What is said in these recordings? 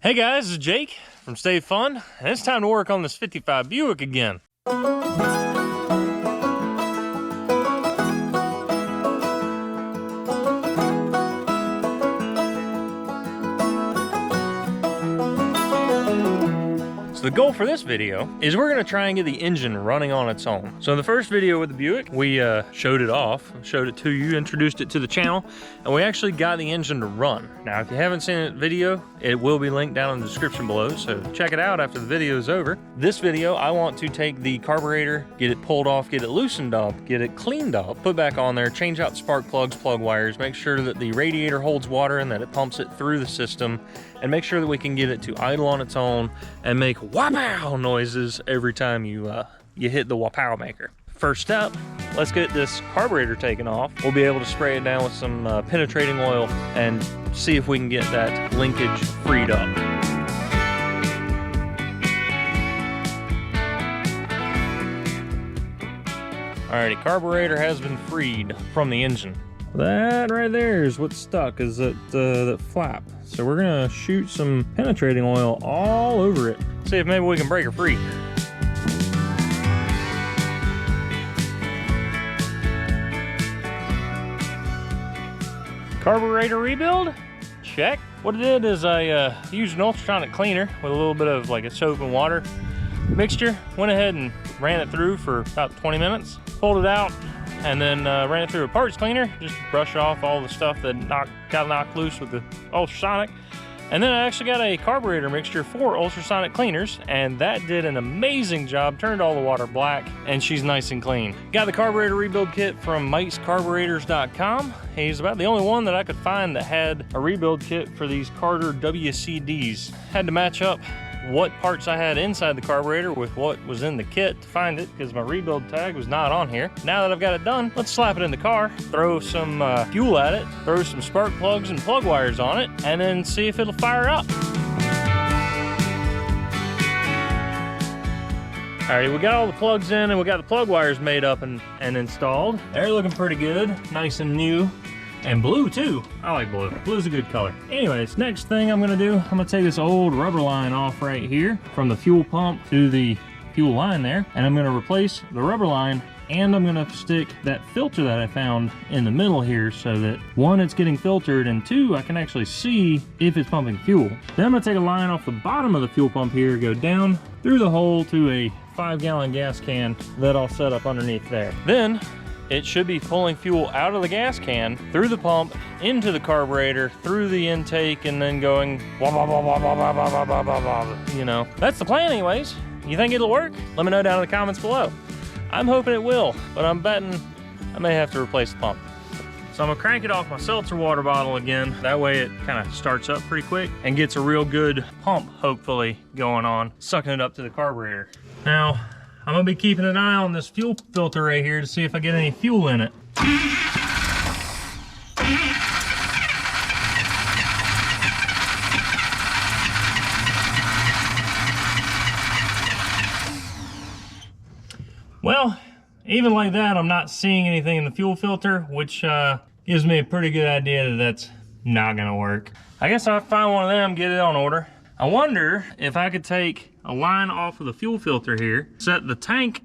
Hey guys, this is Jake from Stay Fun, and it's time to work on this 55 Buick again. So the goal for this video is we're gonna try and get the engine running on its own. So in the first video with the Buick, we showed it off, showed it to you, introduced it to the channel, and we actually got the engine to run. Now, if you haven't seen that video, it will be linked down in the description below, so check it out after the video is over. This video, I want to take the carburetor, get it pulled off, get it loosened up, get it cleaned up, put back on there, change out spark plugs, plug wires, make sure that the radiator holds water and that it pumps it through the system, and make sure that we can get it to idle on its own and make wah-pow noises every time you hit the wah-pow maker. First step, let's get this carburetor taken off. We'll be able to spray it down with some penetrating oil and see if we can get that linkage freed up. Alrighty, carburetor has been freed from the engine. That right there is what's stuck, is that flap. So we're gonna shoot some penetrating oil all over it. See if maybe we can break her free. Carburetor rebuild? Check. What I did is I used an ultrasonic cleaner with a little bit of like a soap and water mixture. Went ahead and ran it through for about 20 minutes. Pulled it out and then ran it through a parts cleaner just to brush off all the stuff that got knocked loose with the ultrasonic. And then I actually got a carburetor mixture for ultrasonic cleaners, and that did an amazing job, turned all the water black, and she's nice and clean. Got the carburetor rebuild kit from Mike'sCarburetors.com. He's about the only one that I could find that had a rebuild kit for these Carter WCDs. Had to match up what parts I had inside the carburetor with what was in the kit to find it, because my rebuild tag was not on here. Now that I've got it done, let's slap it in the car, throw some fuel at it, throw some spark plugs and plug wires on it, and then see if it'll fire up. Alright, we got all the plugs in and we got the plug wires made up and installed. They're looking pretty good, nice and new. And blue too. I like blue. Blue's a good color. Anyways, next thing I'm gonna do, I'm gonna take this old rubber line off right here from the fuel pump to the fuel line there, and I'm gonna replace the rubber line, and I'm gonna stick that filter that I found in the middle here so that one, it's getting filtered, and two, I can actually see if it's pumping fuel. Then I'm gonna take a line off the bottom of the fuel pump here, go down through the hole to a 5-gallon gas can that I'll set up underneath there. Then it should be pulling fuel out of the gas can, through the pump, into the carburetor, through the intake, and then going wah, wah, wah, wah, wah, wah, wah, wah, wah, wah. You know, that's the plan anyways. You think it'll work? Let me know down in the comments below. I'm hoping it will, but I'm betting I may have to replace the pump. So I'm gonna crank it off my seltzer water bottle again. That way it kind of starts up pretty quick and gets a real good pump, hopefully, going on, sucking it up to the carburetor. Now, I'm gonna be keeping an eye on this fuel filter right here to see if I get any fuel in it. Well, even like that, I'm not seeing anything in the fuel filter, which gives me a pretty good idea that that's not gonna work. I guess I'll find one of them, get it on order. I wonder if I could take a line off of the fuel filter here, set the tank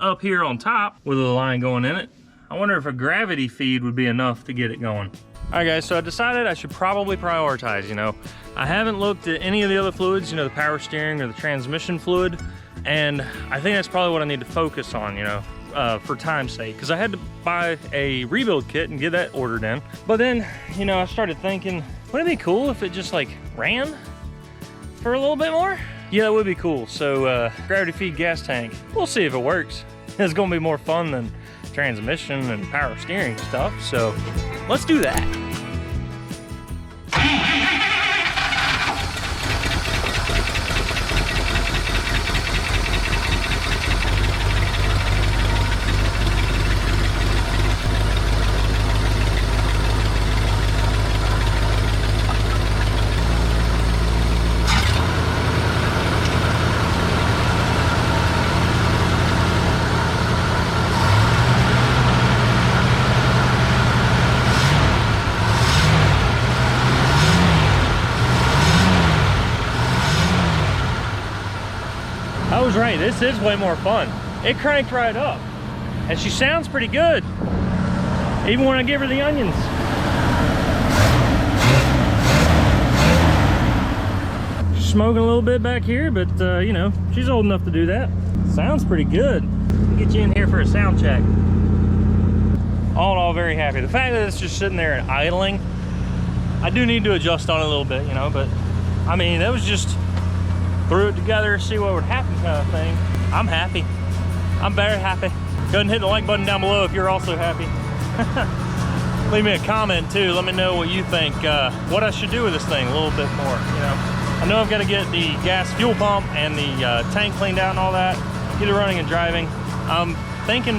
up here on top with a line going in it. I wonder if a gravity feed would be enough to get it going. All right guys, so I decided I should probably prioritize, you know. I haven't looked at any of the other fluids, you know, the power steering or the transmission fluid, and I think that's probably what I need to focus on, you know, for time's sake, because I had to buy a rebuild kit and get that ordered in. But then, you know, I started thinking, wouldn't it be cool if it just like ran for a little bit more? Yeah, that would be cool. So gravity feed gas tank, we'll see if it works. It's gonna be more fun than transmission and power steering stuff, so let's do that. Bo's right, this is way more fun. It cranked right up. And she sounds pretty good. Even when I give her the onions. She's smoking a little bit back here, but you know, she's old enough to do that. Sounds pretty good. Let me get you in here for a sound check. All in all, very happy. The fact that it's just sitting there and idling, I do need to adjust on it a little bit, you know, but I mean, that was just threw it together, see what would happen kind of thing. I'm happy. I'm very happy. Go ahead and hit the like button down below if you're also happy. Leave me a comment too. Let me know what you think, what I should do with this thing a little bit more, you know. I know I've got to get the gas fuel pump and the tank cleaned out and all that, get it running and driving. I'm thinking,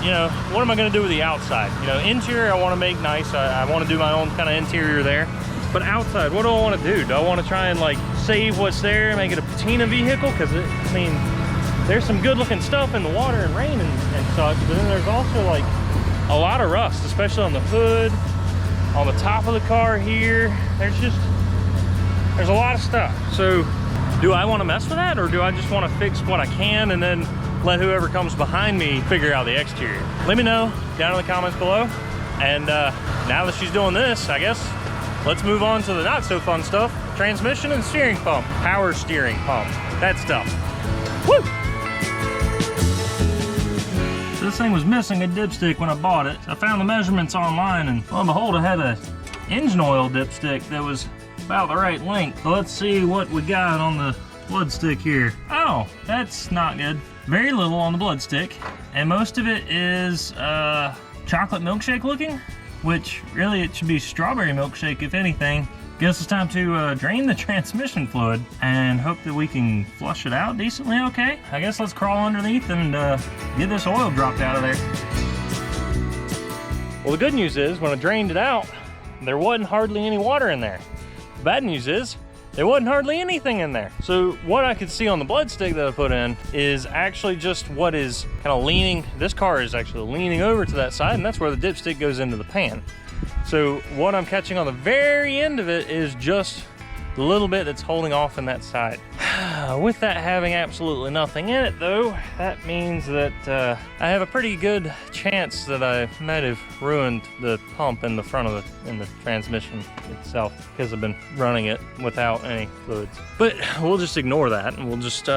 you know, what am I going to do with the outside? You know, interior I want to make nice. I want to do my own kind of interior there. But outside, what do I want to do? Do I want to try and like save what's there, make it a patina vehicle? Because I mean, there's some good looking stuff in the water and rain and such, but then there's also like a lot of rust, especially on the hood, on the top of the car here. There's a lot of stuff. So do I want to mess with that, or do I just want to fix what I can and then let whoever comes behind me figure out the exterior? Let me know down in the comments below. And now that she's doing this, I guess let's move on to the not so fun stuff. Transmission and steering pump, power steering pump, that stuff. Woo! So this thing was missing a dipstick when I bought it. I found the measurements online, and lo and behold, I had a engine oil dipstick that was about the right length. So let's see what we got on the blood stick here. Oh, that's not good. Very little on the blood stick, and most of it is chocolate milkshake looking, which really it should be strawberry milkshake if anything. Guess it's time to drain the transmission fluid and hope that we can flush it out decently okay. I guess let's crawl underneath and get this oil dropped out of there. Well, the good news is when I drained it out, there wasn't hardly any water in there. The bad news is there wasn't hardly anything in there. So what I could see on the blood stick that I put in is actually just what is kind of leaning. This car is actually leaning over to that side, and that's where the dipstick goes into the pan. So what I'm catching on the very end of it is just a little bit that's holding off in that side. With that having absolutely nothing in it though, that means that I have a pretty good chance that I might have ruined the pump in the front of the transmission itself, because I've been running it without any fluids. But we'll just ignore that, and we'll just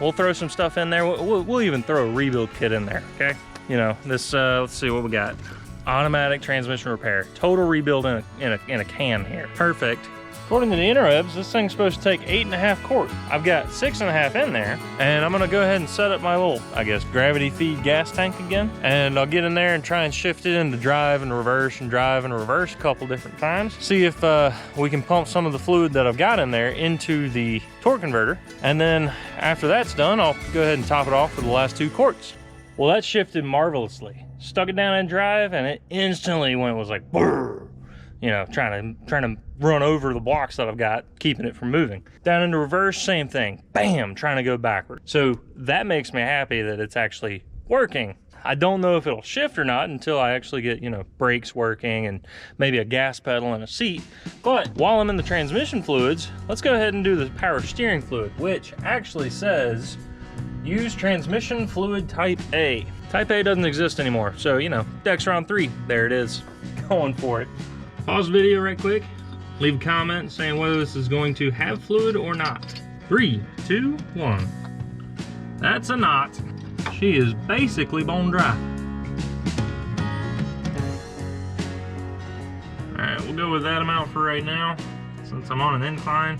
we'll throw some stuff in there. We'll even throw a rebuild kit in there, okay? You know, this let's see what we got. Automatic transmission repair, total rebuild in a can here. Perfect. According to the interwebs, this thing's supposed to take 8.5 quarts. I've got 6.5 in there, and I'm gonna go ahead and set up my little, I guess, gravity feed gas tank again. And I'll get in there and try and shift it into drive and reverse a couple different times. See if we can pump some of the fluid that I've got in there into the torque converter. And then after that's done, I'll go ahead and top it off with the last 2 quarts. Well, that shifted marvelously. Stuck it down in drive, and it instantly was like, brrr, you know, trying to run over the blocks that I've got, keeping it from moving. Down into reverse, same thing. Bam, trying to go backward. So that makes me happy that it's actually working. I don't know if it'll shift or not until I actually get, you know, brakes working and maybe a gas pedal and a seat. But while I'm in the transmission fluids, let's go ahead and do the power steering fluid, which actually says use transmission fluid type A. Type A doesn't exist anymore, so, you know, Dexron 3, there it is. Going for it. Pause the video right quick. Leave a comment saying whether this is going to have fluid or not. 3, 2, 1. That's a knot. She is basically bone dry. Alright, we'll go with that amount for right now. Since I'm on an incline,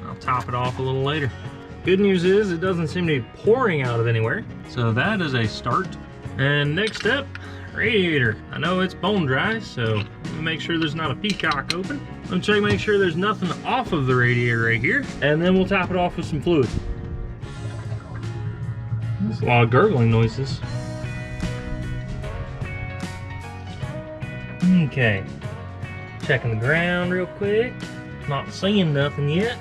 I'll top it off a little later. Good news is it doesn't seem to be pouring out of anywhere. So that is a start. And next step, radiator. I know it's bone dry, so make sure there's not a peacock open. I'm check, make sure there's nothing off of the radiator right here, and then we'll top it off with some fluid. There's a lot of gurgling noises. Okay, checking the ground real quick. Not seeing nothing yet.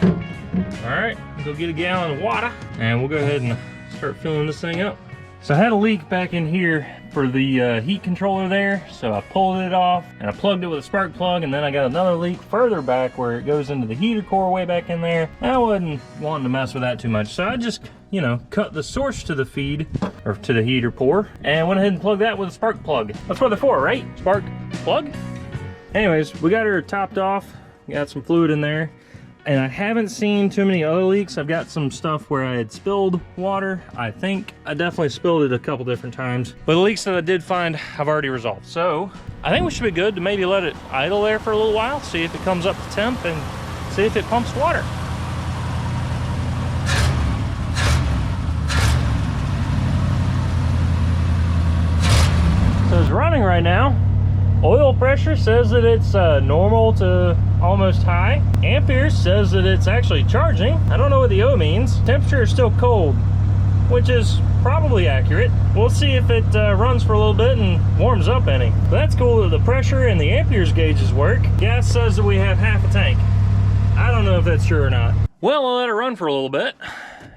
All right, go get a gallon of water, and we'll go ahead and start filling this thing up. So I had a leak back in here for the heat controller there, so I pulled it off and I plugged it with a spark plug, and then I got another leak further back where it goes into the heater core way back in there. I wasn't wanting to mess with that too much, so I just, you know, cut the source to the feed, or to the heater core, and went ahead and plugged that with a spark plug. That's what they're for, right? Spark plug? Anyways, we got her topped off, got some fluid in there. And I haven't seen too many other leaks. I've got some stuff where I had spilled water. I think I definitely spilled it a couple different times. But the leaks that I did find, I've already resolved. So I think we should be good to maybe let it idle there for a little while, see if it comes up to temp and see if it pumps water. So it's running right now. Oil pressure says that it's normal to almost high. Amperes says that it's actually charging. I don't know what the O means. Temperature is still cold, which is probably accurate. We'll see if it runs for a little bit and warms up any. But that's cool that the pressure and the amperes gauges work. Gas says that we have half a tank. I don't know if that's true or not. Well, I'll let it run for a little bit.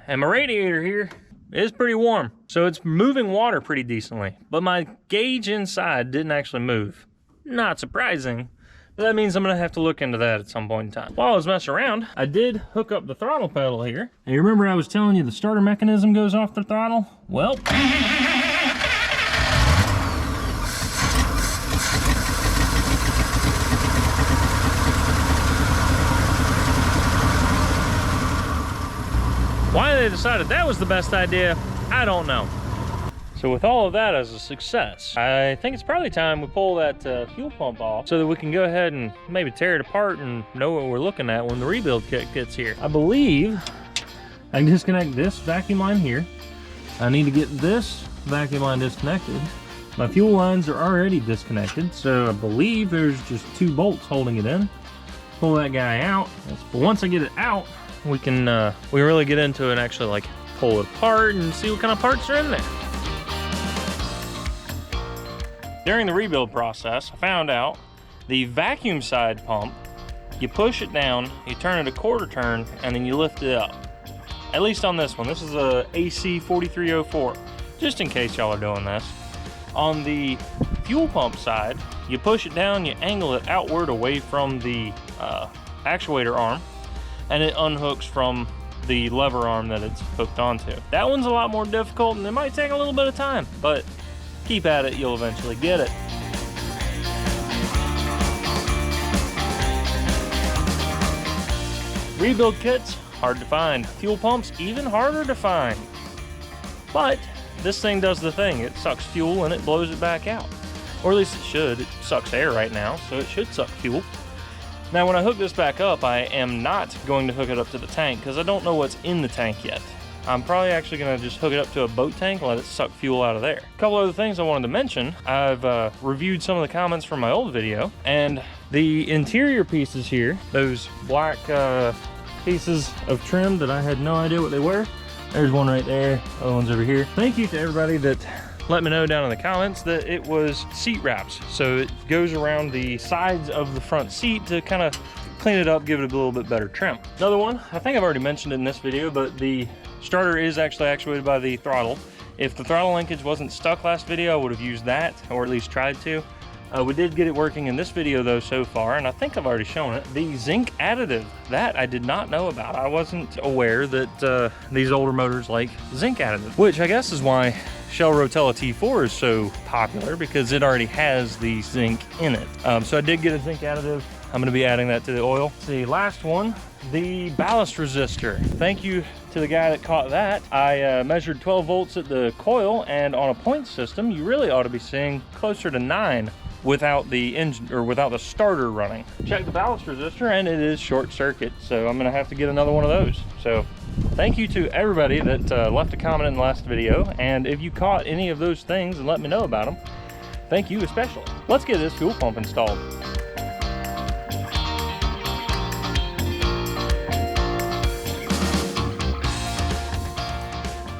And my radiator here is pretty warm. So it's moving water pretty decently. But my gauge inside didn't actually move. Not surprising, but that means I'm gonna have to look into that at some point in time. While I was messing around, I did hook up the throttle pedal here. And you remember I was telling you the starter mechanism goes off the throttle? Well, why they decided that was the best idea, I don't know. So with all of that as a success, I think it's probably time we pull that fuel pump off so that we can go ahead and maybe tear it apart and know what we're looking at when the rebuild kit gets here. I believe I can disconnect this vacuum line here. I need to get this vacuum line disconnected. My fuel lines are already disconnected, so I believe there's just 2 bolts holding it in. Pull that guy out. But once I get it out, we can really get into it and actually like pull it apart and see what kind of parts are in there. During the rebuild process, I found out the vacuum side pump, you push it down, you turn it a quarter turn, and then you lift it up. At least on this one. This is a AC 4304, just in case y'all are doing this. On the fuel pump side, you push it down, you angle it outward away from the actuator arm, and it unhooks from the lever arm that it's hooked onto. That one's a lot more difficult, and it might take a little bit of time, but keep at it, you'll eventually get it. Rebuild kits, hard to find. Fuel pumps, even harder to find. But this thing does the thing. It sucks fuel and it blows it back out. Or at least it should. It sucks air right now, so it should suck fuel. Now when I hook this back up, I am not going to hook it up to the tank because I don't know what's in the tank yet. I'm probably actually gonna just hook it up to a boat tank and let it suck fuel out of there. A couple other things I wanted to mention. I've reviewed some of the comments from my old video, and the interior pieces here, those black pieces of trim that I had no idea what they were. There's one right there, other one's over here. Thank you to everybody that let me know down in the comments that it was seat wraps. So it goes around the sides of the front seat to kind of clean it up, give it a little bit better trim. Another one, I think I've already mentioned it in this video, but the starter is actually actuated by the throttle. If the throttle linkage wasn't stuck last video, I would have used that, or at least tried to. We did get it working in this video though so far, and I think I've already shown it. The zinc additive, that I did not know about. I wasn't aware that these older motors like zinc additive, which I guess is why Shell Rotella T4 is so popular, because it already has the zinc in it. So I did get a zinc additive. I'm gonna be adding that to the oil. The last one, the ballast resistor. Thank you to the guy that caught that. I measured 12 volts at the coil, and on a point system, you really ought to be seeing closer to 9 without the engine, or without the starter running. Check the ballast resistor, and it is short circuit, so I'm gonna have to get another one of those. So thank you to everybody that left a comment in the last video, and if you caught any of those things and let me know about them, thank you especially. Let's get this fuel pump installed.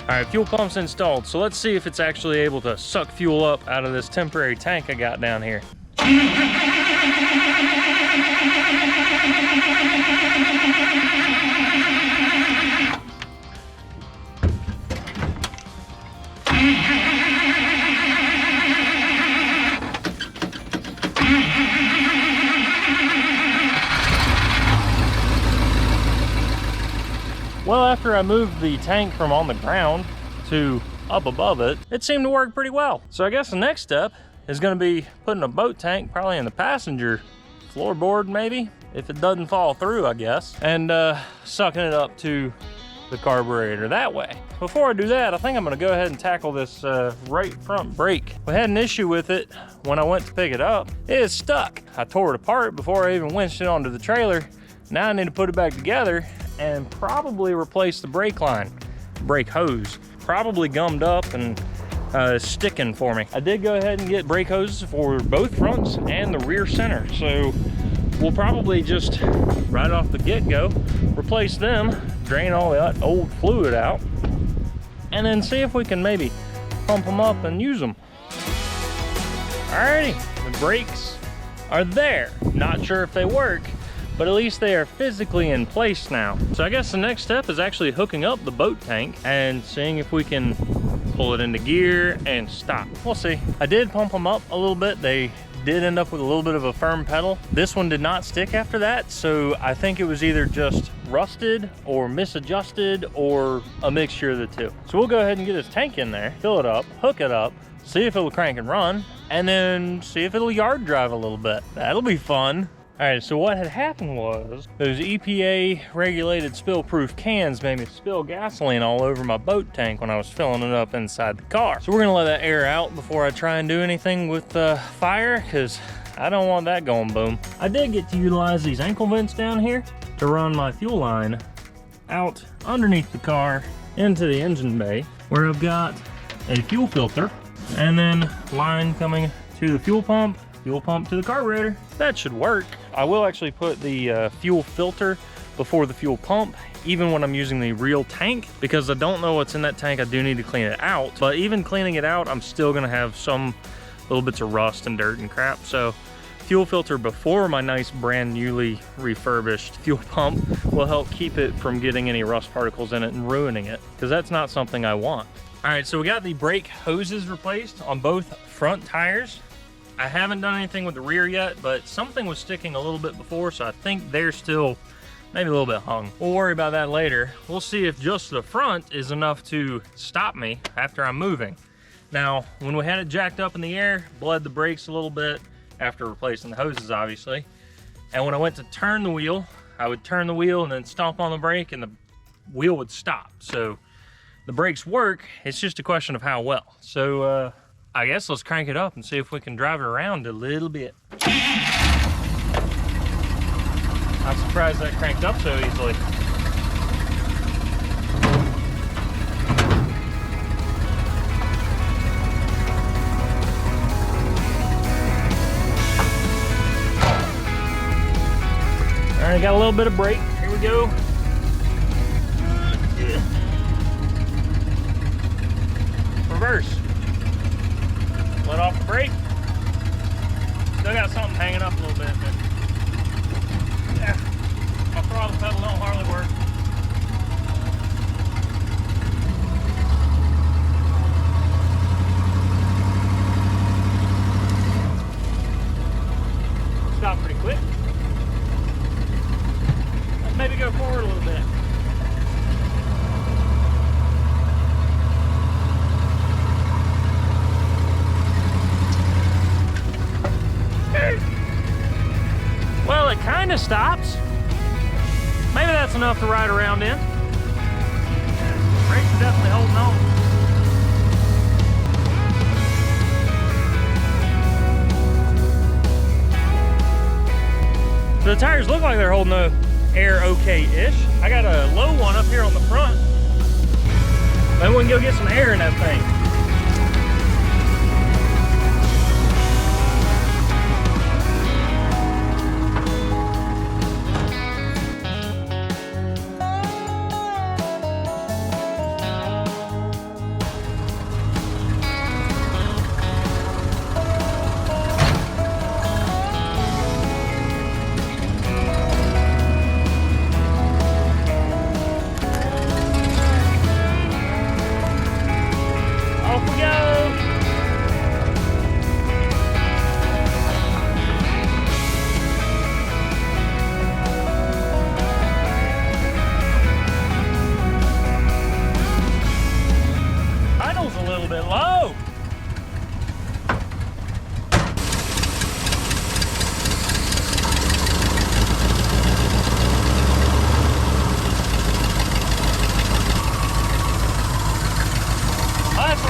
All right, fuel pump's installed, so let's see if it's actually able to suck fuel up out of this temporary tank I got down here. Well, after I moved the tank from on the ground to up above it, it seemed to work pretty well. So I guess the next step is gonna be putting a boat tank probably in the passenger floorboard maybe, if it doesn't fall through, I guess, and sucking it up to the carburetor that way. Before I do that, I think I'm gonna go ahead and tackle this right front brake. We had an issue with it when I went to pick it up. It is stuck. I tore it apart before I even winched it onto the trailer. Now I need to put it back together and probably replace the brake line, brake hose. Probably gummed up and sticking for me. I did go ahead and get brake hoses for both fronts and the rear center. So we'll probably just right off the get-go replace them, drain all that old fluid out, and then see if we can maybe pump them up and use them. Alrighty, the brakes are there. Not sure if they work, but at least they are physically in place now. So I guess the next step is actually hooking up the boat tank and seeing if we can pull it into gear and stop. We'll see. I did pump them up a little bit. They did end up with a little bit of a firm pedal. This one did not stick after that, so I think it was either just rusted or misadjusted or a mixture of the two. So we'll go ahead and get this tank in there, fill it up, hook it up, see if it'll crank and run, and then see if it'll yard drive a little bit. That'll be fun. All right, so what had happened was those EPA regulated spill-proof cans made me spill gasoline all over my boat tank when I was filling it up inside the car. So we're gonna let that air out before I try and do anything with the fire, because I don't want that going boom. I did get to utilize these ankle vents down here to run my fuel line out underneath the car into the engine bay, where I've got a fuel filter and then line coming to the fuel pump to the carburetor. That should work. I will actually put the fuel filter before the fuel pump, even when I'm using the real tank, because I don't know what's in that tank. I do need to clean it out, but even cleaning it out, I'm still gonna have some little bits of rust and dirt and crap. So fuel filter before my nice brand newly refurbished fuel pump will help keep it from getting any rust particles in it and ruining it, because that's not something I want. All right, so we got the brake hoses replaced on both front tires. I haven't done anything with the rear yet, but something was sticking a little bit before, so I think they're still maybe a little bit hung. We'll worry about that later. We'll see if just the front is enough to stop me after I'm moving. Now, when we had it jacked up in the air, bled the brakes a little bit after replacing the hoses, obviously. And when I went to turn the wheel, I would turn the wheel and then stomp on the brake and the wheel would stop. So the brakes work, it's just a question of how well. So, I guess let's crank it up and see if we can drive it around a little bit. I'm surprised that cranked up so easily. All right, got a little bit of brake. Here we go. Reverse. Let off the brake. Still got something hanging up a little bit, but yeah, my throttle pedal don't hardly work. Stop pretty quick. Let's maybe go forward a little bit. Well, it kind of stops. Maybe that's enough to ride around in. Brakes are definitely holding on. So the tires look like they're holding the air okay-ish. I got a low one up here on the front. Maybe we can go get some air in that thing.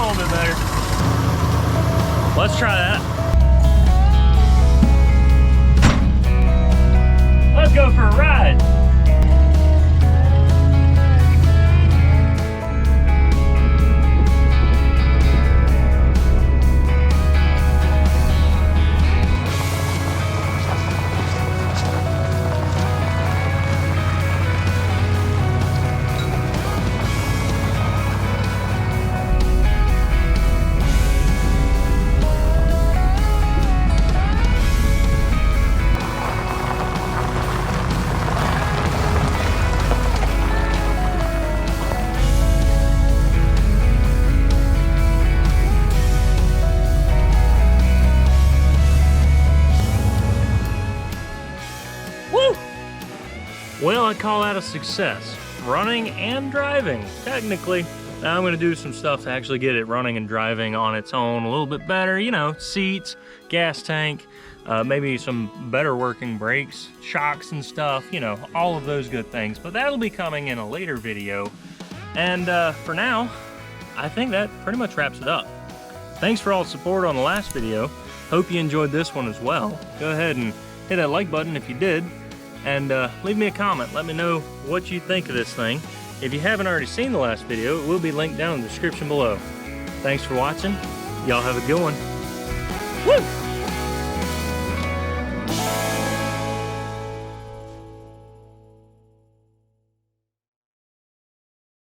a little bit better. Let's try that. Let's go for a ride. Well, I call that a success. Running and driving, technically. Now I'm gonna do some stuff to actually get it running and driving on its own a little bit better. You know, seats, gas tank, maybe some better working brakes, shocks and stuff, you know, all of those good things. But that'll be coming in a later video. And for now, I think that pretty much wraps it up. Thanks for all the support on the last video. Hope you enjoyed this one as well. Go ahead and hit that like button if you did. And leave me a comment. Let me know what you think of this thing. If you haven't already seen the last video, it will be linked down in the description below. Thanks for watching. Y'all have a good one. Woo!